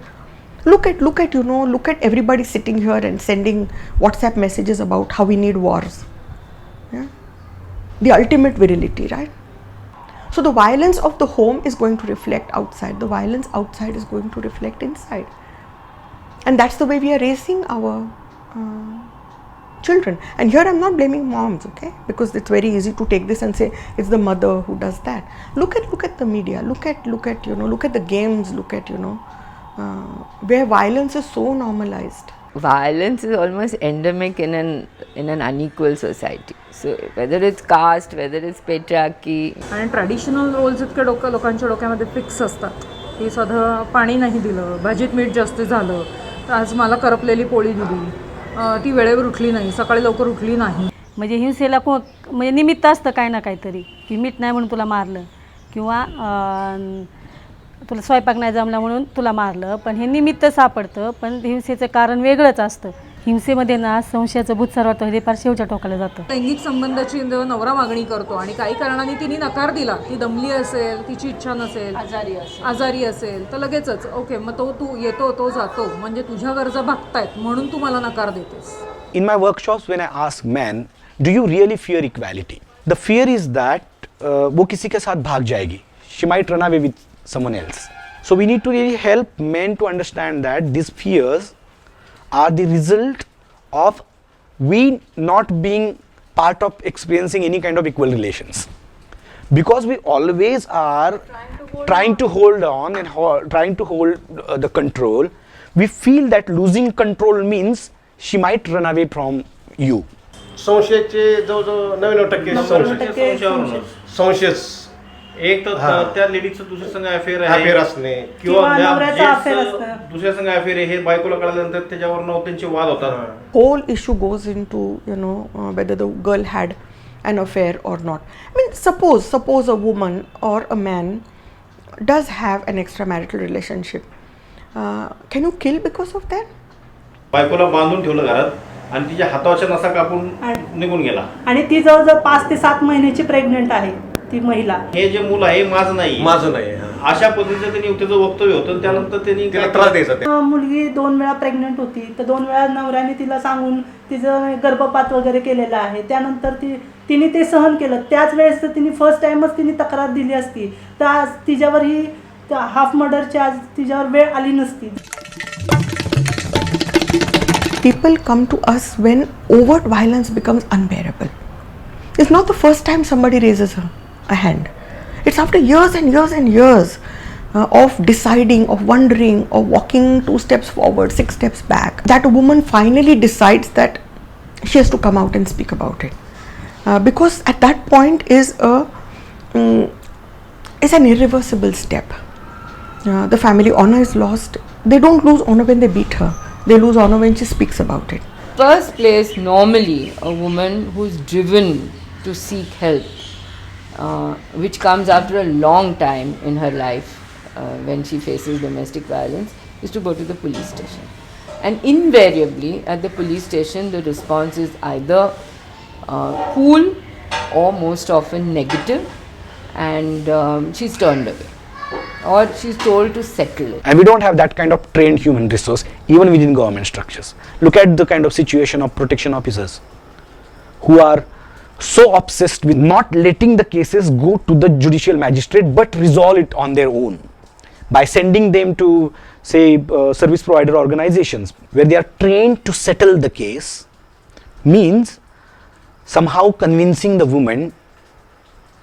Look at everybody sitting here and sending WhatsApp messages about how we need wars. Yeah? The ultimate virility, right? So the violence of the home is going to reflect outside. The violence outside is going to reflect inside. And that's the way we are raising our children. And here I'm not blaming moms, okay? Because it's very easy to take this and say it's the mother who does that. Look at the media. Look at the games. Look at where violence is so normalized. Violence is almost endemic in an unequal society. So whether it's caste, whether it's patriarchy. आणि traditional roles इतके लोकांच्या डोक्यामध्ये fix असतात की साधं पाणी नाही दिलं, भाजीत मीठ जास्त झालं, तर आज मला करपलेली पोळी दिली, ती वेळेवर उठली नाही, सकाळी लवकर उठली नाही. म्हणजे हिंसेला म्हणजे निमित्त असतं काय ना काहीतरी की मीठ नाही म्हणून तुला मारलं किंवा तुला स्वयंपाक नाही जमला म्हणून तुला मारलं, पण हे निमित्त सापडतं. पण हिंसेचं कारण वेगळंच असतं. हिंसेमध्ये ना संशयाचं भूत सर्वात हे फार शेवटच्या टोकाला जातं. लैंगिक संबंधाची नवरा मागणी करतो आणि काही कारणाने तिने नकार दिला, ती दमली असेल, तिची इच्छा नसेल, आजारी असेल, तर लगेचच ओके मग तू येतो तो जातो, म्हणजे तुझ्या गरजा भागतायत म्हणून तू मला नकार देतेस. In my workshops when I ask men, do you really fear equality? The fear is that वो किसी के साथ भाग जाएगी. She might run away with someone else. So we need to really help men to understand that these fears are the result of we not being part of experiencing any kind of equal relations. Because we always are trying to hold on and trying to hold the control, we feel that losing control means she might run away from you. संशयाचे जवळजवळ 99% संशयच एक तर त्या लेडीजचं दुसऱ्या संग affair असणे किंवा दुसऱ्या संग अफेअर हे बायकोला कळल्यानंतर त्याच्यावर त्यांचे वाद होतात. Whole issue goes into whether the girl had an affair or not. I mean, suppose a woman or a man does have an extramarital relationship. Can you kill because of that? बायकोला बांधून ठेवलं घरात आणि तिच्या हातावरच्या नसा कापून निघून गेला आणि ती जवळजवळ 5 ते 7 महिन्याची प्रेग्नंट आहे ती महिला. हे जे मूल आहे माझं नाही अशा पद्धतीचं त्यांनी त्याचं वक्तव्य होतं. त्यानंतर त्यांनी त्रास द्यायचा. मुलगी 2 वेळा प्रेग्नंट होती, तर 2 वेळा नवऱ्याने तिला सांगून तिचं गर्भपात वगैरे केलेला आहे. त्यानंतर तिने ते सहन केलं. त्याच वेळेस तिने फर्स्ट टाइमच तिने तक्रार दिली असती तर आज तिच्यावर ही हाफ मर्डरची आज तिच्यावर वेळ आली नसती. People come to us when overt violence becomes unbearable. It's not the first time somebody raises a hand. It's after years and years and years of deciding, of wondering, of walking 2 steps forward, 6 steps back, that a woman finally decides that she has to come out and speak about it. Because at that point is an irreversible step. The family honor is lost. They don't lose honor when they beat her. They lose honor when she speaks about it. First place, normally a woman who's driven to seek help, which comes after a long time in her life when she faces domestic violence, is to go to the police station. And invariably at the police station the response is either cool or most often negative, and she's turned away or she's told to settle it. And we don't have that kind of trained human resource even within government structures. Look at the kind of situation of protection officers who are so obsessed with not letting the cases go to the judicial magistrate but resolve it on their own by sending them to say service provider organizations where they are trained to settle the case, means somehow convincing the woman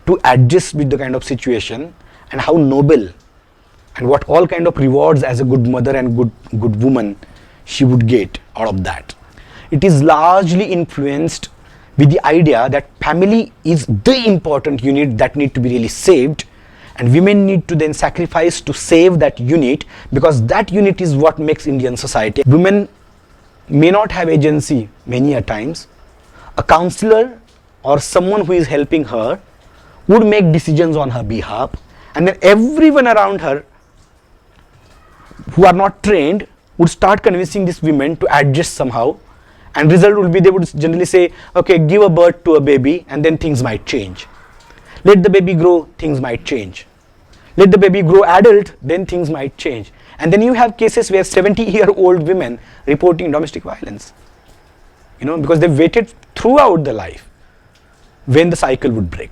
to adjust with the kind of situation, and how noble and what all kind of rewards as a good mother and good woman she would get out of that. It is largely influenced with the idea that family is the important unit that need to be really saved, and women need to then sacrifice to save that unit, because that unit is what makes Indian society. Women may not have agency many a times. A counselor or someone who is helping her would make decisions on her behalf, and then everyone around her who are not trained would start convincing these women to adjust somehow, and result would be they would generally say, okay, give a birth to a baby and then things might change. Let the baby grow, things might change. Let the baby grow adult, then things might change. And then you have cases where 70-year-old women reporting domestic violence, because they waited throughout the life when the cycle would break.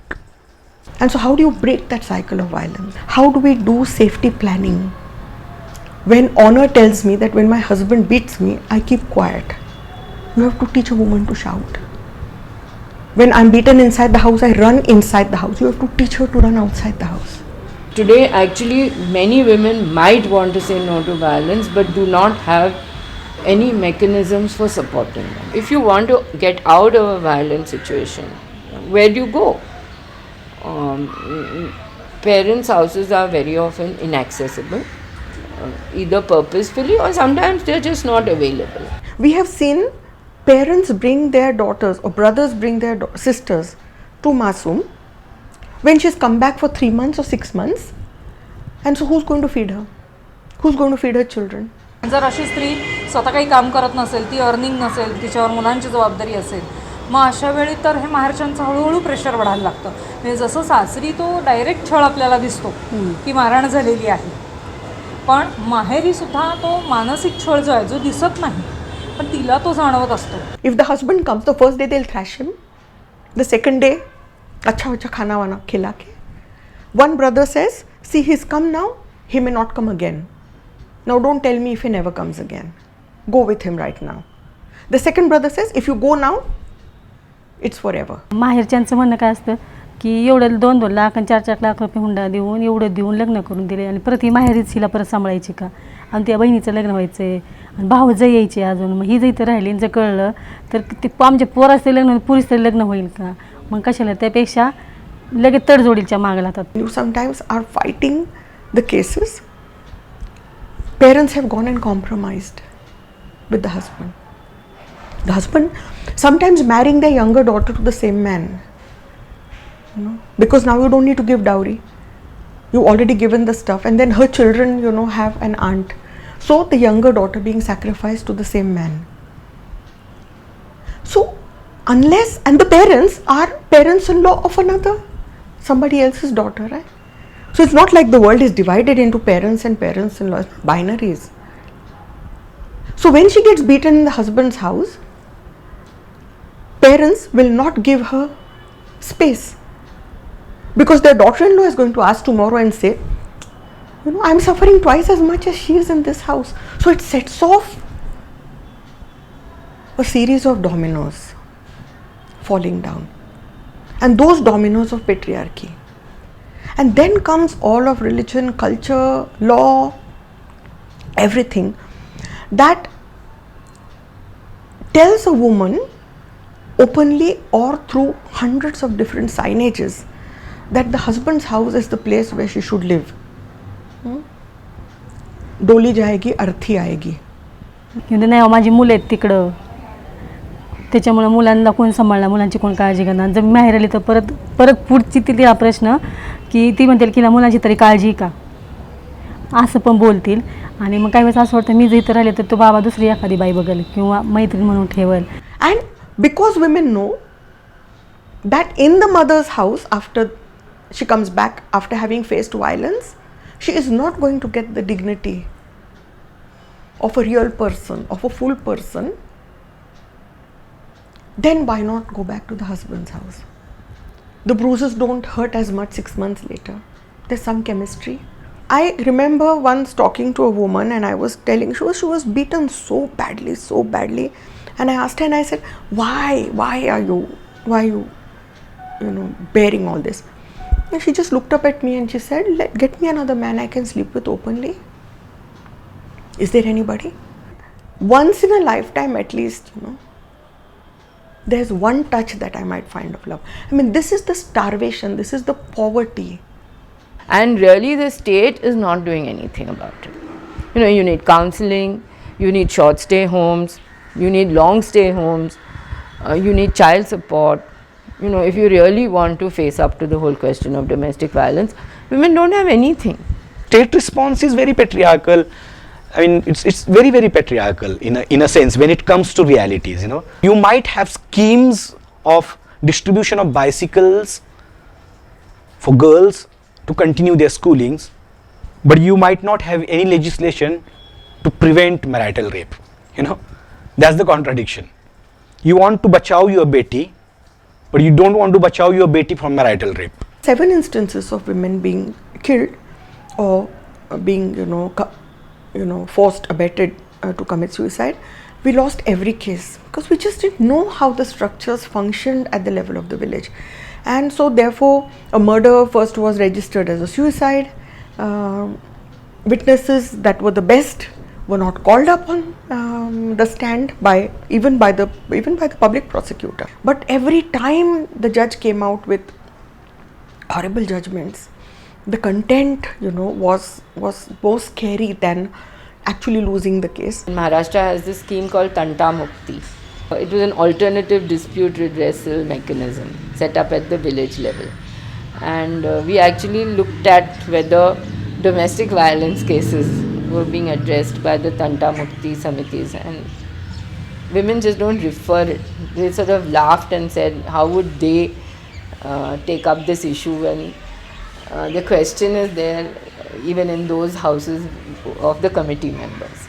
And so how do you break that cycle of violence? How do we do safety planning? When honor tells me that when my husband beats me, I keep quiet. You have to teach a woman to shout. When I'm beaten inside the house, I run inside the house. You have to teach her to run outside the house. Today, actually, many women might want to say no to violence, but do not have any mechanisms for supporting them. If you want to get out of a violent situation, where do you go? Parents' houses are very often inaccessible, either purposefully or sometimes they're just not available. We have seen parents bring their daughters or brothers bring their sisters to Masoom when she's come back for 3 months or 6 months, and so who's going to feed her? Who's going to feed her children? जर अशी स्त्री स्वतः काही काम करत नसेल, ती earning नसेल, तिच्यावर मुलांची जबाबदारी असेल, मग अशा वेळी तर हे माहेरच्यांचं हळूहळू प्रेशर वाढायला लागतं. म्हणजे जसं सासरी तो डायरेक्ट छळ आपल्याला दिसतो की मारहाण झालेली आहे, पण माहेरी सुद्धा तो मानसिक छळ जो आहे जो दिसत नाही, पण तिला तो जाणवत असतो. If the husband comes, the first day they'll thrash him. The second day, अच्छा अच्छा खाना वाना खिला के. One brother says, see, he's come now, he may not come again. Now don't tell me if he never comes again. Go with him right now. The second brother says, if you go now, it's forever. माहेरच्यांचं म्हणणं काय असतं की एवढं 2-2 लाख आणि 4-4 लाख रुपये हुंडा देऊन एवढं देऊन लग्न करून दिले आणि परत ही माहेरीच हिला परत सांभाळायची का, आणि त्या बहिणीचं लग्न व्हायचं आहे आणि भावजं यायचे अजून, मग ही जर इथं राहिली आणि जर कळलं तर ते आमच्या पोराचं लग्न पुरीचं तरी लग्न होईल का, मग कशाला, त्यापेक्षा लगेच तडजोडीच्या मागे लागतात. You sometimes are fighting the cases. Parents have gone and compromised with the husband. The husband sometimes marrying their younger daughter to the same man, because now you don't need to give dowry. You already given the stuff, and then her children, have an aunt. So the younger daughter being sacrificed to the same man. So unless, and the parents are parents-in-law of somebody else's daughter, right? So it's not like the world is divided into parents and parents-in-law, binaries. So when she gets beaten in the husband's house, parents will not give her space, because their daughter-in-law is going to ask tomorrow and say, I'm suffering twice as much as she is in this house. So it sets off a series of dominoes falling down, and those dominoes of patriarchy. And then comes all of religion, culture, law, everything that tells a woman openly or through hundreds of different signages that the husband's house is the place where she should live. डोली जाएगी, अर्थी आएगी. नाही माझी मुलं आहेत तिकडं, त्याच्यामुळे मुलांना कोण सांभाळणार, मुलांची कोण काळजी करणार. जर माहेर आली तर परत पुढची तिला प्रश्न की ती म्हणतील की मुलांची तरी काळजी का, असं पण बोलतील. आणि मग काही वेळेस असं वाटतं मी जर इथं राहिले तर तो बाबा दुसरी एखादी बाई बघेल किंवा मैत्रीण म्हणून ठेवेल. And because women know that in the mother's house, after she comes back after having faced violence, she is not going to get the dignity of a real person, of a full person, then why not go back to the husband's house? The bruises don't hurt as much 6 months later. There's some chemistry. I remember once talking to a woman and I was telling, she was beaten so badly, and I asked her and I said, why are you bearing all this? And she just looked up at me and she said, get me another man I can sleep with openly. Is there anybody? Once in a lifetime at least, there's one touch that I might find of love. I mean, this is the starvation, this is the poverty. And really the state is not doing anything about it. You need counseling, you need short stay homes, you need long stay homes, you need child support. If you really want to face up to the whole question of domestic violence, women don't have anything. State response is very patriarchal. I mean, it's very, very patriarchal in a sense when it comes to realities, you know. You might have schemes of distribution of bicycles for girls to continue their schoolings, but you might not have any legislation to prevent marital rape, you know. That's the contradiction. You want to bachao your beti, but you don't want to bachao your beti from marital rape. 7 instances of women being killed or being, forced, abetted to commit suicide. We lost every case because we just didn't know how the structures functioned at the level of the village. And so therefore a murder first was registered as a suicide. Witnesses that were the best were not called up on the stand even by the public prosecutor. But every time the judge came out with horrible judgments, the content, was more scary than actually losing the case. Maharashtra has this scheme called Tanta Mukti. It was an alternative dispute redressal mechanism set up at the village level. And we actually looked at whether domestic violence cases were being addressed by the Tanta Mukti Samitis, and women just don't refer it. They sort of laughed and said, how would they take up this issue when the question is there even in those houses of the committee members.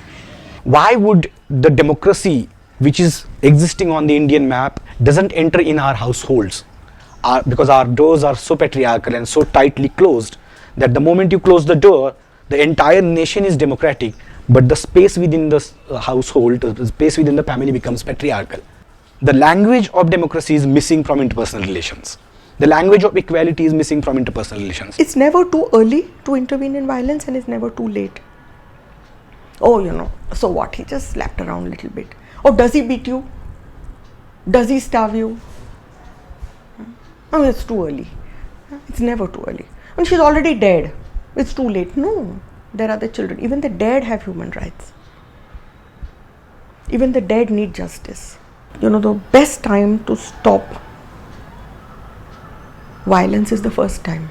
Why would the democracy which is existing on the Indian map doesn't enter in our households? Because our doors are so patriarchal and so tightly closed that the moment you close the door, the entire nation is democratic, but the space within the household, the space within the family becomes patriarchal. The language of democracy is missing from interpersonal relations. The language of equality is missing from interpersonal relations. It's never too early to intervene in violence and it's never too late. Oh, so what? He just slapped around a little bit. Oh, does he beat you? Does he starve you? It's too early. It's never too early. And she's already dead. It's too late. No, there are the children. Even the dead have human rights. Even the dead need justice. The best time to stop violence is the first time.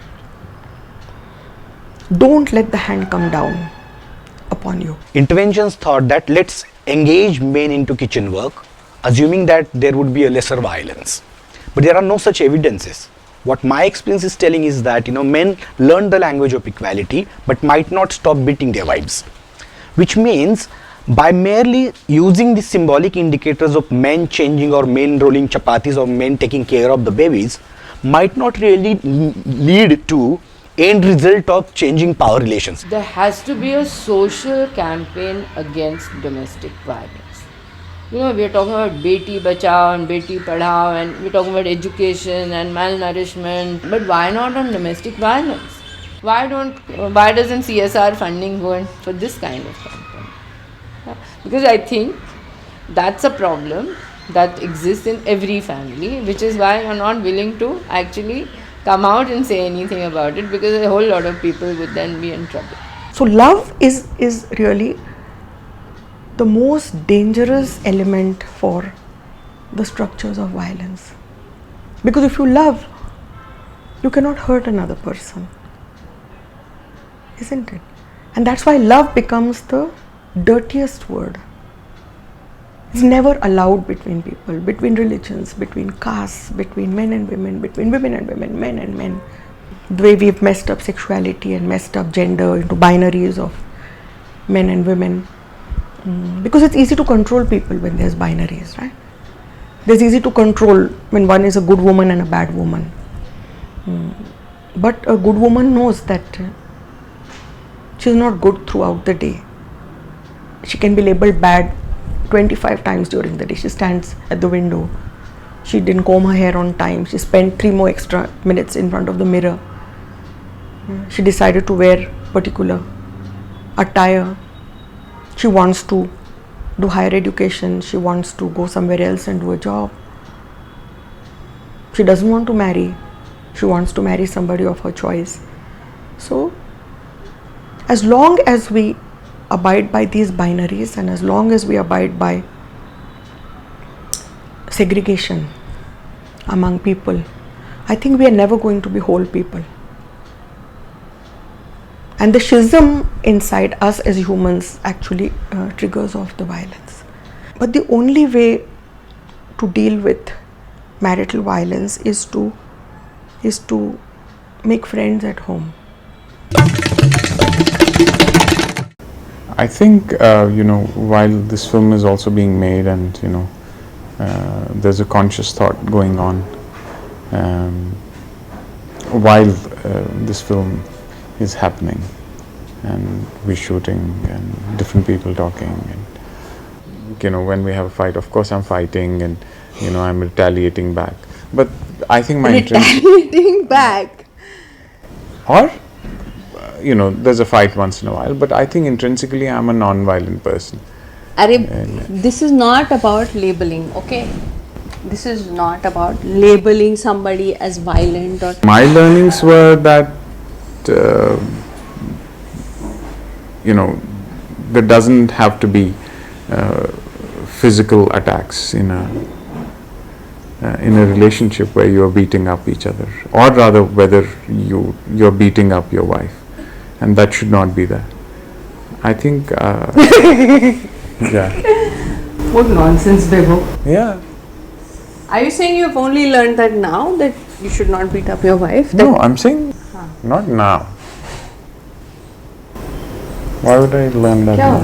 Don't let the hand come down upon you. Interventions thought that let's engage men into kitchen work, assuming that there would be a lesser violence. But there are no such evidences. What my experience is telling is that men learn the language of equality but might not stop beating their wives. Which means by merely using the symbolic indicators of men changing or men rolling chapatis or men taking care of the babies might not really lead to end result of changing power relations. There has to be a social campaign against domestic violence. We are talking about Beti Bachao and Beti Padhao, and we're talking about education and malnourishment, but why not on domestic violence? Why doesn't CSR funding go in for this kind of campaign? Because I think that's a problem that exists in every family, which is why you're not willing to actually come out and say anything about it, because a whole lot of people would then be in trouble. So love is really the most dangerous element for the structures of violence. Because if you love, you cannot hurt another person, isn't it? And that's why love becomes the dirtiest word. It's never allowed between people, between religions, between castes, between men and women, between women and women, men and men. The way we've messed up sexuality and messed up gender into binaries of men and women. Because it's easy to control people when there's binaries, right? It's easy to control when one is a good woman and a bad woman. But a good woman knows that she's not good throughout the day. She can be labeled bad 25 times during the day. She stands at the window. She didn't comb her hair on time. She spent 3 more extra minutes in front of the mirror. She decided to wear particular attire. She wants to do higher education. She wants to go somewhere else and do a job. She doesn't want to marry. She wants to marry somebody of her choice. So, as long as we abide by these binaries and as long as we abide by segregation among people, I think we are never going to be whole people. And the schism inside us as humans actually triggers off the violence. But the only way to deal with marital violence is to make friends at home. I think while this film is also being made, and there's a conscious thought going on while this film is happening, and we're shooting and different people talking, and when we have a fight, of course I'm fighting, and I'm retaliating back, but I think my Retaliating back, or there's a fight once in a while, but I think intrinsically I'm a non-violent person. This is not about labeling, okay? This is not about labeling somebody as violent or. My learnings were that there doesn't have to be physical attacks in a relationship where you are beating up each other, or rather whether you're beating up your wife, and that should not be there. I think yeah. What nonsense, Bebo. Yeah. Are you saying you've only learned that now, that you should not beat up your wife? No, I'm saying not now. Why would I learn that now?